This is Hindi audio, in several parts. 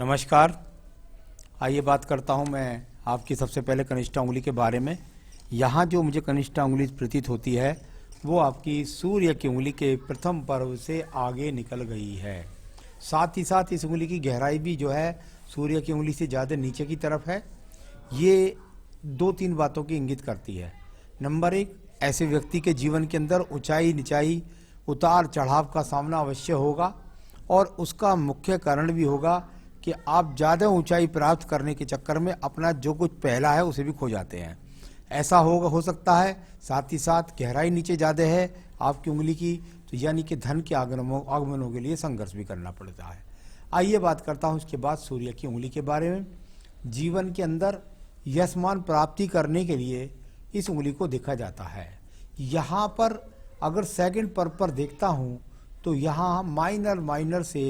नमस्कार। आइए बात करता हूं मैं आपकी सबसे पहले कनिष्ठा उंगली के बारे में। यहाँ जो मुझे कनिष्ठा उंगली प्रतीत होती है वो आपकी सूर्य की उंगली के प्रथम पर्व से आगे निकल गई है। साथ ही साथ इस उंगली की गहराई भी जो है सूर्य की उंगली से ज़्यादा नीचे की तरफ है। ये दो तीन बातों की इंगित करती है। नंबर एक, ऐसे व्यक्ति के जीवन के अंदर ऊंचाई नीचाई उतार चढ़ाव का सामना अवश्य होगा और उसका मुख्य कारण भी होगा कि आप ज़्यादा ऊंचाई प्राप्त करने के चक्कर में अपना जो कुछ पहला है उसे भी खो जाते हैं। ऐसा हो सकता है। साथ ही साथ गहराई नीचे ज़्यादा है आपकी उंगली की, तो यानी कि धन के आगमनों के लिए संघर्ष भी करना पड़ता है। आइए बात करता हूँ इसके बाद सूर्य की उंगली के बारे में। जीवन के अंदर यशमान प्राप्ति करने के लिए इस उंगली को देखा जाता है। यहाँ पर अगर सेकंड पर देखता हूँ तो यहाँ माइनर से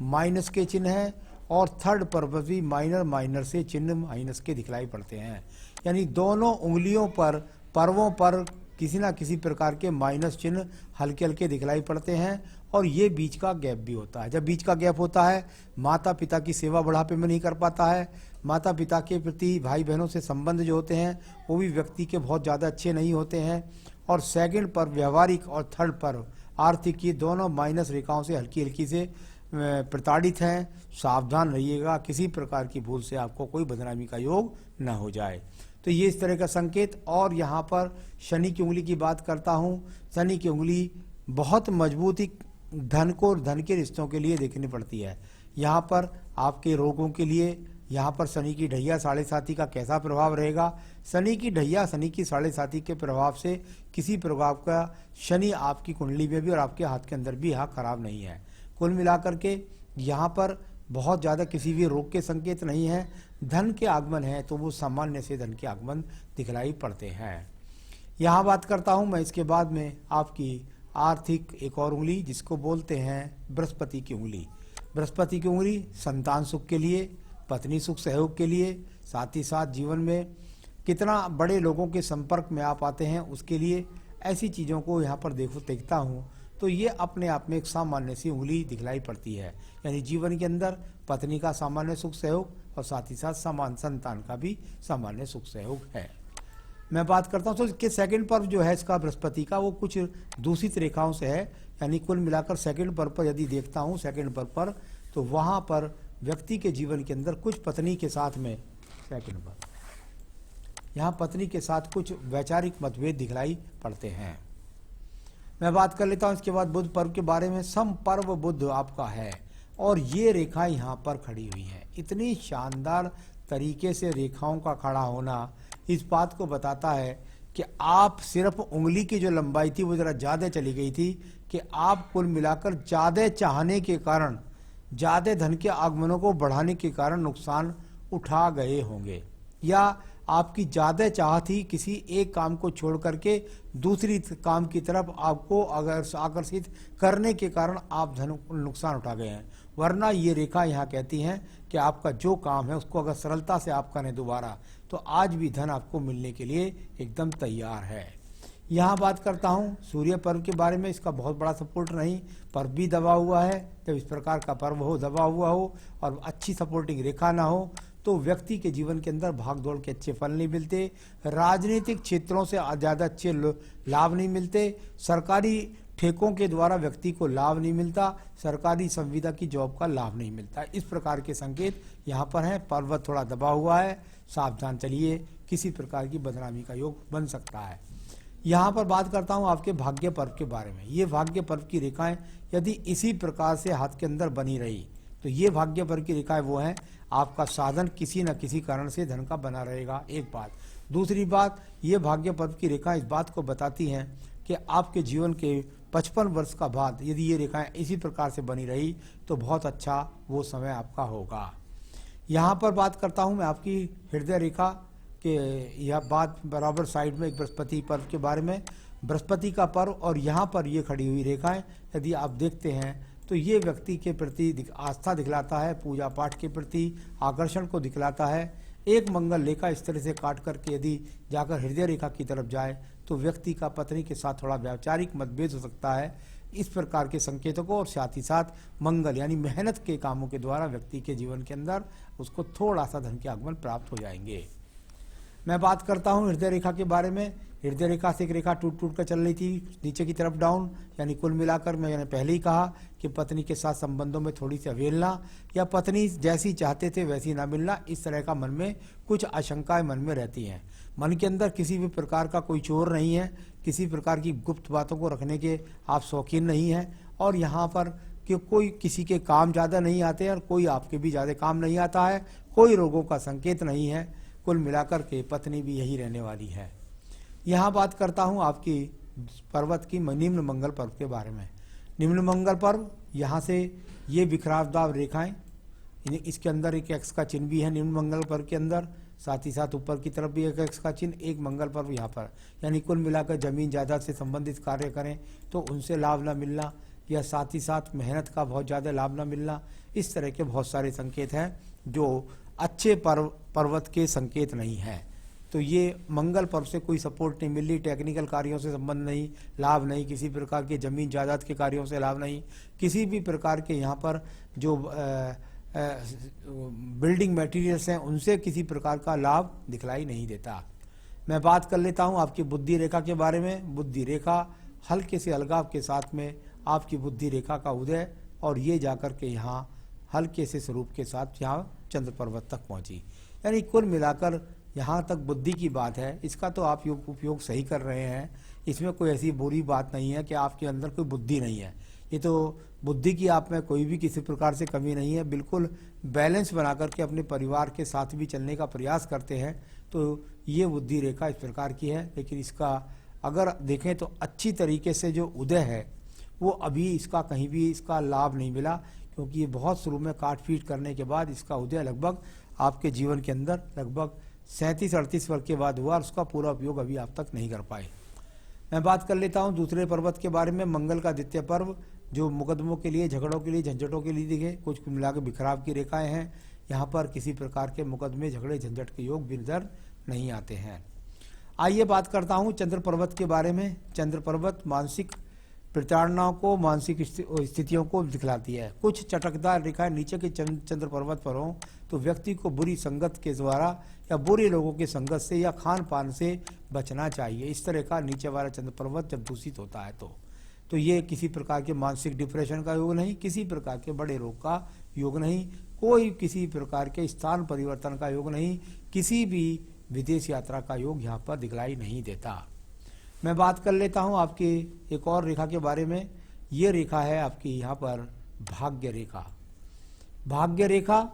माइनस के चिन्ह हैं और थर्ड पर भी माइनर से चिन्ह माइनस के दिखलाई पड़ते हैं। यानी दोनों उंगलियों पर पर्वों पर किसी न किसी प्रकार के माइनस चिन्ह हल्के हल्के दिखलाई पड़ते हैं और ये बीच का गैप भी होता है। जब बीच का गैप होता है, माता पिता की सेवा बुढ़ापे में नहीं कर पाता है। माता पिता के प्रति भाई बहनों से संबंध जो होते हैं वो भी व्यक्ति के बहुत ज़्यादा अच्छे नहीं होते हैं। और सेकंड पर व्यवहारिक और थर्ड पर आर्थिक, ये दोनों माइनस रेखाओं से हल्की हल्की से प्रताड़ित हैं। सावधान रहिएगा, किसी प्रकार की भूल से आपको कोई बदनामी का योग न हो जाए। तो ये इस तरह का संकेत। और यहाँ पर शनि की उंगली की बात करता हूँ। शनि की उंगली बहुत मजबूती धन को और धन के रिश्तों के लिए देखनी पड़ती है। यहाँ पर आपके रोगों के लिए यहाँ पर शनि की ढैया साढ़े साथी का कैसा प्रभाव रहेगा। शनि की ढैया शनि की साढ़े साथी के प्रभाव से किसी प्रभाव का शनि आपकी कुंडली में भी और आपके हाथ के अंदर भी यहाँ खराब नहीं है। कुल मिलाकर के यहाँ पर बहुत ज़्यादा किसी भी रोग के संकेत नहीं है। धन के आगमन है तो वो सामान्य से धन के आगमन दिखलाई पड़ते हैं। यहाँ बात करता हूँ मैं इसके बाद में आपकी आर्थिक एक और उंगली, जिसको बोलते हैं बृहस्पति की उंगली। बृहस्पति की उंगली संतान सुख के लिए, पत्नी सुख सहयोग के लिए, साथ ही साथ जीवन में कितना बड़े लोगों के संपर्क में आप आते हैं उसके लिए, ऐसी चीज़ों को यहाँ पर देखता हूँ तो ये अपने आप में एक सामान्य सी उंगली दिखलाई पड़ती है। यानी जीवन के अंदर पत्नी का सामान्य सुख सहयोग और साथ ही साथ संतान का भी सामान्य सुख सहयोग है। मैं बात करता हूँ तो इसके सेकंड पर्व जो है इसका बृहस्पति का, वो कुछ दूषित रेखाओं से है। यानी कुल मिलाकर सेकंड पर्व पर यदि देखता हूँ सेकंड पर्व पर, तो वहाँ पर व्यक्ति के जीवन के अंदर कुछ पत्नी के साथ में सेकंड पर्व यहाँ पत्नी के साथ कुछ वैचारिक मतभेद दिखलाई पड़ते हैं। मैं बात कर लेता हूँ इसके बाद बुध पर्व के बारे में। समपर्व बुध आपका है और ये रेखा यहाँ पर खड़ी हुई है। इतनी शानदार तरीके से रेखाओं का खड़ा होना इस बात को बताता है कि आप सिर्फ उंगली की जो लंबाई थी वो ज़रा ज़्यादा चली गई थी, कि आप कुल मिलाकर ज़्यादा चाहने के कारण, ज़्यादा धन के आगमनों को बढ़ाने के कारण नुकसान उठा गए होंगे, या आपकी ज़्यादा चाह थी किसी एक काम को छोड़ करके दूसरी काम की तरफ आपको अगर आकर्षित करने के कारण आप धन नुकसान उठा गए हैं। वरना ये रेखा यहाँ कहती हैं कि आपका जो काम है उसको अगर सरलता से आप करें दोबारा, तो आज भी धन आपको मिलने के लिए एकदम तैयार है। यहाँ बात करता हूँ सूर्य पर्व के बारे में। इसका बहुत बड़ा सपोर्ट नहीं, पर्व भी दबा हुआ है। जब इस प्रकार का पर्व हो, दबा हुआ हो और अच्छी सपोर्टिंग रेखा ना हो, तो व्यक्ति के जीवन के अंदर भाग दौड़ के अच्छे फल नहीं मिलते। राजनीतिक क्षेत्रों से ज़्यादा अच्छे लाभ नहीं मिलते। सरकारी ठेकों के द्वारा व्यक्ति को लाभ नहीं मिलता। सरकारी संविदा की जॉब का लाभ नहीं मिलता। इस प्रकार के संकेत यहाँ पर हैं। पर्वत थोड़ा दबा हुआ है, सावधान चलिए, किसी प्रकार की बदनामी का योग बन सकता है। यहाँ पर बात करता हूँ आपके भाग्य पर्व के बारे में। ये भाग्य पर्व की रेखाएं यदि इसी प्रकार से हाथ के अंदर बनी रही तो ये भाग्य पर्व की रेखाएं वो हैं, आपका साधन किसी न किसी कारण से धन का बना रहेगा। एक बात। दूसरी बात, ये भाग्य पर्व की रेखाएं इस बात को बताती हैं कि आपके जीवन के 55 वर्ष का बाद यदि ये रेखाएं इसी प्रकार से बनी रही तो बहुत अच्छा वो समय आपका होगा। यहाँ पर बात करता हूँ मैं आपकी हृदय रेखा के, यह बात बराबर साइड में एक बृहस्पति पर्व के बारे में। बृहस्पति का पर्व और यहाँ पर ये खड़ी हुई रेखाएं यदि आप देखते हैं तो ये व्यक्ति के प्रति आस्था दिखलाता है, पूजा पाठ के प्रति आकर्षण को दिखलाता है। एक मंगल रेखा इस तरह से काट करके यदि जाकर हृदय रेखा की तरफ जाए तो व्यक्ति का पत्नी के साथ थोड़ा वैचारिक मतभेद हो सकता है, इस प्रकार के संकेतों को, और साथ ही साथ मंगल यानी मेहनत के कामों के द्वारा व्यक्ति के जीवन के अंदर उसको थोड़ा सा धन के आगमन प्राप्त हो जाएंगे। मैं बात करता हूँ हृदय रेखा के बारे में। हृदय रेखा से एक रेखा टूट टूट कर चल रही थी नीचे की तरफ डाउन, यानी कुल मिलाकर मैंने पहले ही कहा कि पत्नी के साथ संबंधों में थोड़ी सी अवहेलना या पत्नी जैसी चाहते थे वैसी ना मिलना, इस तरह का मन में कुछ आशंकाएं मन में रहती हैं। मन के अंदर किसी भी प्रकार का कोई चोर नहीं है, किसी प्रकार की गुप्त बातों को रखने के आप शौकीन नहीं हैं, और यहाँ पर कि कोई किसी के काम ज़्यादा नहीं आते हैं और कोई आपके भी ज़्यादा काम नहीं आता है, कोई रोगों का संकेत नहीं है। कुल मिलाकर के पत्नी भी यही रहने वाली है। यहाँ बात करता हूँ आपकी पर्वत की निम्न मंगल पर्व के बारे में। निम्न मंगल पर्व, यहाँ से ये बिखरावदार रेखाएं, इसके अंदर एक एक्स का चिन्ह भी है निम्न मंगल पर्व के अंदर, साथ ही साथ ऊपर की तरफ भी एक एक्स का चिन्ह, एक मंगल पर्व यहाँ पर, यानी कुल मिलाकर जमीन जायदाद से संबंधित कार्य करें तो उनसे लाभ न मिलना, या साथ ही साथ मेहनत का बहुत ज़्यादा लाभ न मिलना, इस तरह के बहुत सारे संकेत हैं जो अच्छे पर्वत के संकेत नहीं हैं। तो ये मंगल पर्व से कोई सपोर्ट नहीं मिल रही, टेक्निकल कार्यों से संबंध नहीं, लाभ नहीं, किसी प्रकार के जमीन जायदाद के कार्यों से लाभ नहीं, किसी भी प्रकार के यहाँ पर जो बिल्डिंग मटेरियल्स हैं उनसे किसी प्रकार का लाभ दिखलाई नहीं देता। मैं बात कर लेता हूँ आपकी बुद्धि रेखा के बारे में। बुद्धि रेखा हल्के से अलगाव के साथ में आपकी बुद्धि रेखा का उदय, और ये जाकर के यहाँ हल्के से स्वरूप के साथ यहाँ चंद्र पर्वत तक पहुँची, यानी कुल मिलाकर यहाँ तक बुद्धि की बात है। इसका तो आप उपयोग सही कर रहे हैं, इसमें कोई ऐसी बुरी बात नहीं है कि आपके अंदर कोई बुद्धि नहीं है। ये तो बुद्धि की आप में कोई भी किसी प्रकार से कमी नहीं है, बिल्कुल बैलेंस बना करके अपने परिवार के साथ भी चलने का प्रयास करते हैं। तो ये बुद्धि रेखा इस प्रकार की है, लेकिन इसका अगर देखें तो अच्छी तरीके से जो उदय है वो अभी इसका कहीं भी इसका लाभ नहीं मिला, क्योंकि ये बहुत शुरू में काट पीट करने के बाद इसका उदय लगभग आपके जीवन के अंदर लगभग 37-38 वर्ष के बाद हुआ, और उसका पूरा उपयोग अभी आप तक नहीं कर पाए। मैं बात कर लेता हूँ दूसरे पर्वत के बारे में। मंगल का द्वितीय पर्व, जो मुकदमों के लिए, झगड़ों के लिए, झंझटों के लिए दिखे, कुछ मिला के बिखराव की रेखाएं हैं। यहाँ पर किसी प्रकार के मुकदमे, झगड़े, झंझट के योग भी इधर नहीं आते हैं। आइए बात करता हूँ चंद्र पर्वत के बारे में। चंद्र पर्वत मानसिक प्रताड़नाओं को, मानसिक स्थितियों को दिखलाती है। कुछ चटकदार रेखाएं नीचे के चंद्र पर्वत पर हों तो व्यक्ति को बुरी संगत के द्वारा या बुरे लोगों के संगत से या खान पान से बचना चाहिए। इस तरह का नीचे वाला चंद्र पर्वत जब दूषित होता है तो ये किसी प्रकार के मानसिक डिप्रेशन का योग नहीं, किसी प्रकार के बड़े रोग का योग नहीं, कोई किसी प्रकार के स्थान परिवर्तन का योग नहीं, किसी भी विदेश यात्रा का योग यहाँ पर दिखलाई नहीं देता। मैं बात कर लेता हूँ आपकी एक और रेखा के बारे में। ये रेखा है आपकी यहाँ पर भाग्य रेखा। भाग्य रेखा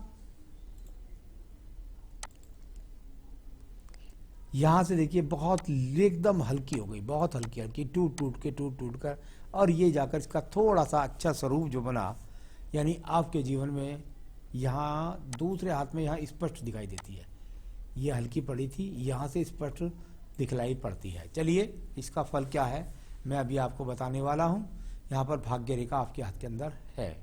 यहाँ से देखिए बहुत एकदम हल्की हो गई, बहुत हल्की हल्की, टूट टूट कर, और ये जाकर इसका थोड़ा सा अच्छा स्वरूप जो बना, यानी आपके जीवन में यहाँ दूसरे हाथ में यहाँ स्पष्ट दिखाई देती है। ये हल्की पड़ी थी, यहाँ से स्पष्ट दिखलाई पड़ती है। चलिए इसका फल क्या है मैं अभी आपको बताने वाला हूँ। यहाँ पर भाग्य रेखा आपके हाथ के अंदर है।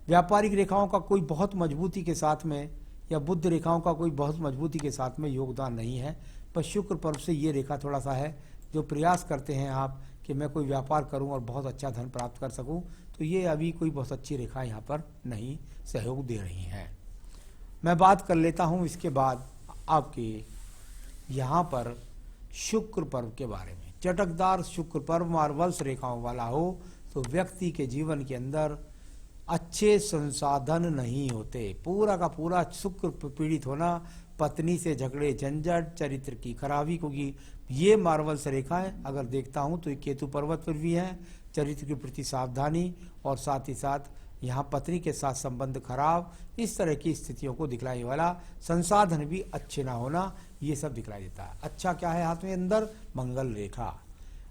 व्यापारिक रेखाओं का कोई बहुत मजबूती के साथ में या बुद्ध रेखाओं का कोई बहुत मजबूती के साथ में योगदान नहीं है, पर शुक्र पर्व से ये रेखा थोड़ा सा है। जो प्रयास करते हैं आप कि मैं कोई व्यापार करूं और बहुत अच्छा धन प्राप्त कर सकूं, तो ये अभी कोई बहुत अच्छी रेखा यहाँ पर नहीं सहयोग दे रही हैं। मैं बात कर लेता हूँ इसके बाद आपके यहाँ पर शुक्र पर्व के बारे में। चटकदार शुक्र पर्व मार्वल्स रेखाओं वाला हो तो व्यक्ति के जीवन के अंदर अच्छे संसाधन नहीं होते। पूरा का पूरा शुक्र पीड़ित होना, पत्नी से झगड़े, झंझट, चरित्र की खराबी, क्योंकि ये मार्वल्स रेखाएं अगर देखता हूं तो ये केतु पर्वत पर भी है। चरित्र के प्रति सावधानी और साथ ही साथ यहाँ पत्नी के साथ संबंध खराब, इस तरह की स्थितियों को दिखलाने वाला, संसाधन भी अच्छे ना होना, ये सब दिखलाई देता है। अच्छा क्या है हाथ में अंदर मंगल रेखा,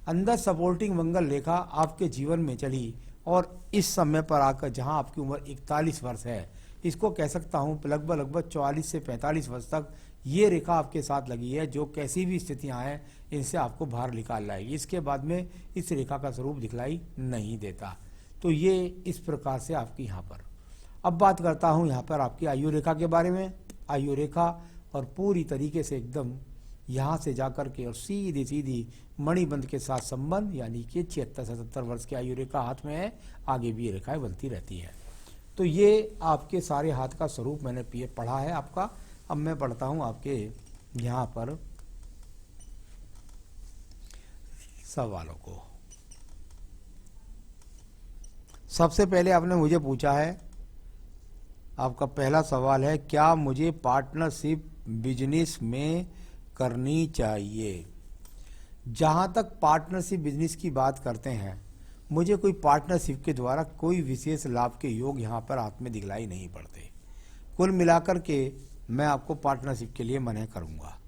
अंदर सपोर्टिंग मंगल रेखा आपके जीवन में चली, और इस समय पर आकर जहाँ आपकी उम्र 41 वर्ष है, इसको कह सकता हूँ लगभग 44 से 45 वर्ष तक ये रेखा आपके साथ लगी है, जो कैसी भी स्थितियाँ हैं इनसे आपको बाहर निकाल लाएगी। इसके बाद में इस रेखा का स्वरूप दिखलाई नहीं देता। तो ये इस प्रकार से आपकी यहाँ पर। अब बात करता हूँ यहाँ पर आपकी आयु रेखा के बारे में। आयु रेखा और पूरी तरीके से एकदम यहाँ से जाकर के और सीधी सीधी मणिबंध के साथ संबंध, यानी कि 76 से 77 वर्ष की आयु रेखा हाथ में है, आगे भी ये रेखाएं बनती रहती हैं। तो ये आपके सारे हाथ का स्वरूप मैंने पढ़ा है आपका। अब मैं पढ़ता हूँ आपके यहाँ पर सवालों को। सबसे पहले आपने मुझे पूछा है, आपका पहला सवाल है, क्या मुझे पार्टनरशिप बिजनेस में करनी चाहिए? जहां तक पार्टनरशिप बिजनेस की बात करते हैं, मुझे कोई पार्टनरशिप के द्वारा कोई विशेष लाभ के योग यहां पर हाथ में दिखलाई नहीं पड़ते। कुल मिलाकर के मैं आपको पार्टनरशिप के लिए मना करूंगा।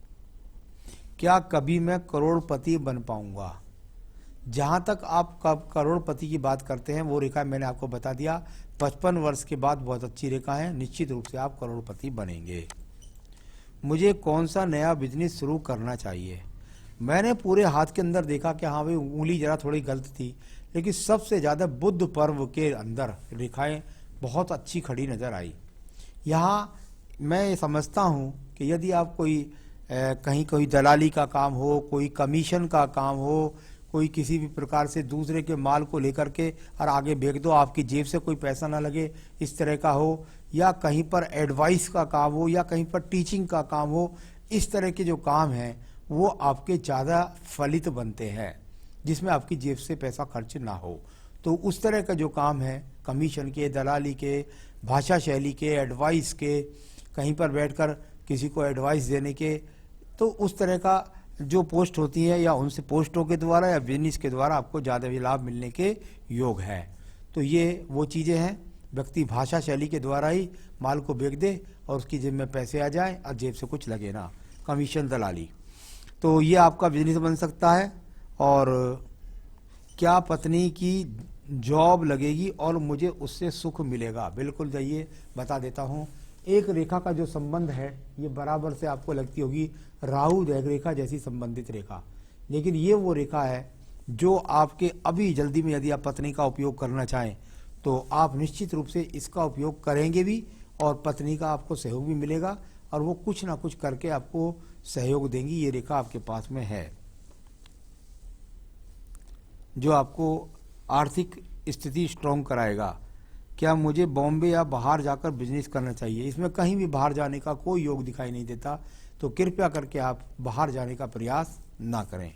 क्या कभी मैं करोड़पति बन पाऊंगा? जहां तक आप कब करोड़पति की बात करते हैं, वो रेखा मैंने आपको बता दिया, 55 वर्ष के बाद बहुत अच्छी रेखा है, निश्चित रूप से आप करोड़पति बनेंगे। मुझे कौन सा नया बिजनेस शुरू करना चाहिए? मैंने पूरे हाथ के अंदर देखा कि हाँ भाई, उंगली जरा थोड़ी गलत थी, लेकिन सबसे ज़्यादा बुध पर्व के अंदर रेखाएं बहुत अच्छी खड़ी नजर आई। यहाँ मैं ये समझता हूँ कि यदि आप कहीं कोई दलाली का काम हो, कोई कमीशन का काम हो, कोई किसी भी प्रकार से दूसरे के माल को लेकर के और आगे भेज दो, आपकी जेब से कोई पैसा ना लगे, इस तरह का हो, या कहीं पर एडवाइस का काम हो, या कहीं पर टीचिंग का काम हो, इस तरह के जो काम हैं वो आपके ज़्यादा फलित बनते हैं, जिसमें आपकी जेब से पैसा खर्च ना हो। तो उस तरह का जो काम है, कमीशन के, दलाली के, भाषा शैली के, एडवाइस के, कहीं पर बैठकर किसी को एडवाइस देने के, तो उस तरह का जो पोस्ट होती है, या उनसे पोस्टों के द्वारा या बिजनेस के द्वारा आपको ज़्यादा भी लाभ मिलने के योग है। तो ये वो चीज़ें हैं, व्यक्ति भाषा शैली के द्वारा ही माल को बेच दे और उसकी जेब में पैसे आ जाए और जेब से कुछ लगे ना, कमीशन दलाली। तो ये आपका बिजनेस बन सकता है। और क्या पत्नी की जॉब लगेगी और मुझे उससे सुख मिलेगा? बिल्कुल, जाइए बता देता हूँ। एक रेखा का जो संबंध है, ये बराबर से आपको लगती होगी राहु रेखा जैसी संबंधित रेखा, लेकिन ये वो रेखा है जो आपके अभी जल्दी में, यदि आप पत्नी का उपयोग करना चाहें तो आप निश्चित रूप से इसका उपयोग करेंगे भी, और पत्नी का आपको सहयोग भी मिलेगा, और वो कुछ ना कुछ करके आपको सहयोग देंगी। ये रेखा आपके पास में है जो आपको आर्थिक स्थिति स्ट्रॉन्ग कराएगा। क्या मुझे बॉम्बे या बाहर जाकर बिजनेस करना चाहिए? इसमें कहीं भी बाहर जाने का कोई योग दिखाई नहीं देता, तो कृपया करके आप बाहर जाने का प्रयास ना करें।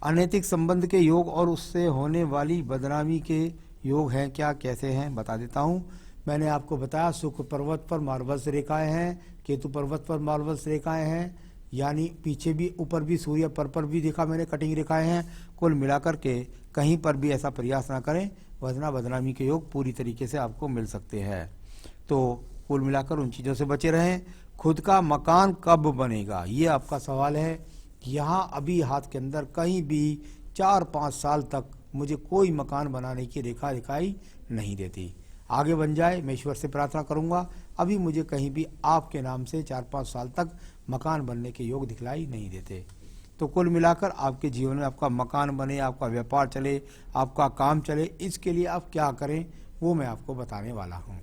अनैतिक संबंध के योग और उससे होने वाली बदनामी के योग हैं क्या, कैसे हैं? बता देता हूं। मैंने आपको बताया, शुक्र पर्वत पर मार्वल्स रेखाएं हैं, केतु पर्वत पर मार्वल्स रेखाएं हैं, यानी पीछे भी ऊपर भी सूर्य पर भी देखा मैंने कटिंग रेखाएं हैं। कुल मिलाकर के कहीं पर भी ऐसा प्रयास ना करें, वरना बदनामी के योग पूरी तरीके से आपको मिल सकते हैं। तो कुल मिलाकर उन चीज़ों से बचे रहें। खुद का मकान कब बनेगा, ये आपका सवाल है। यहाँ अभी हाथ के अंदर कहीं भी 4-5 साल तक मुझे कोई मकान बनाने की रेखा दिखाई नहीं देती। आगे बन जाए, मैं ईश्वर से प्रार्थना करूंगा। अभी मुझे कहीं भी आपके नाम से 4-5 साल तक मकान बनने के योग दिखलाई नहीं देते। तो कुल मिलाकर आपके जीवन में आपका मकान बने, आपका व्यापार चले, आपका काम चले, इसके लिए आप क्या करें वो मैं आपको बताने वाला हूँ।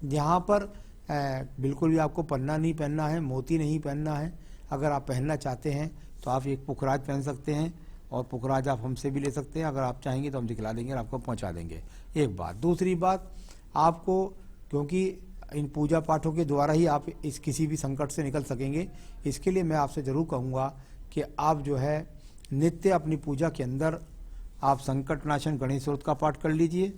यहाँ पर बिल्कुल भी आपको पन्ना नहीं पहनना है, मोती नहीं पहनना है। अगर आप पहनना चाहते हैं तो आप एक पुखराज पहन सकते हैं, और पुखराज आप हमसे भी ले सकते हैं। अगर आप चाहेंगे तो हम दिखला देंगे और आपको पहुँचा देंगे। एक बात। दूसरी बात, आपको क्योंकि इन पूजा पाठों के द्वारा ही आप इस किसी भी संकट से निकल सकेंगे, इसके लिए मैं आपसे ज़रूर कहूँगा कि आप जो है नित्य अपनी पूजा के अंदर आप संकट नाशन गणेश स्रोत का पाठ कर लीजिए,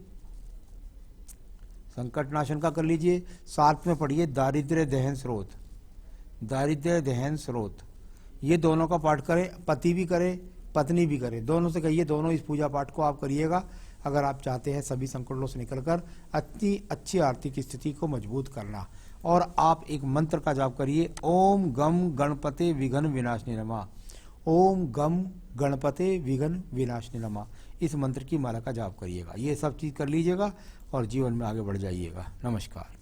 संकट नाशन का कर लीजिए। साथ में पढ़िए दारिद्र्य दहन स्रोत, दारिद्र्य दहन स्रोत, ये दोनों का पाठ करें। पति भी करे, पत्नी भी करे, दोनों से कहिए, दोनों इस पूजा पाठ को आप करिएगा, अगर आप चाहते हैं सभी संकटों से निकलकर अच्छी आर्थिक स्थिति को मजबूत करना। और आप एक मंत्र का जाप करिए, ओम गम गणपते विघ्न विनाशने नमः, ओम गम गणपते विघ्न विनाशने नमः। इस मंत्र की माला का जाप करिएगा। ये सब चीज़ कर लीजिएगा और जीवन में आगे बढ़ जाइएगा। नमस्कार।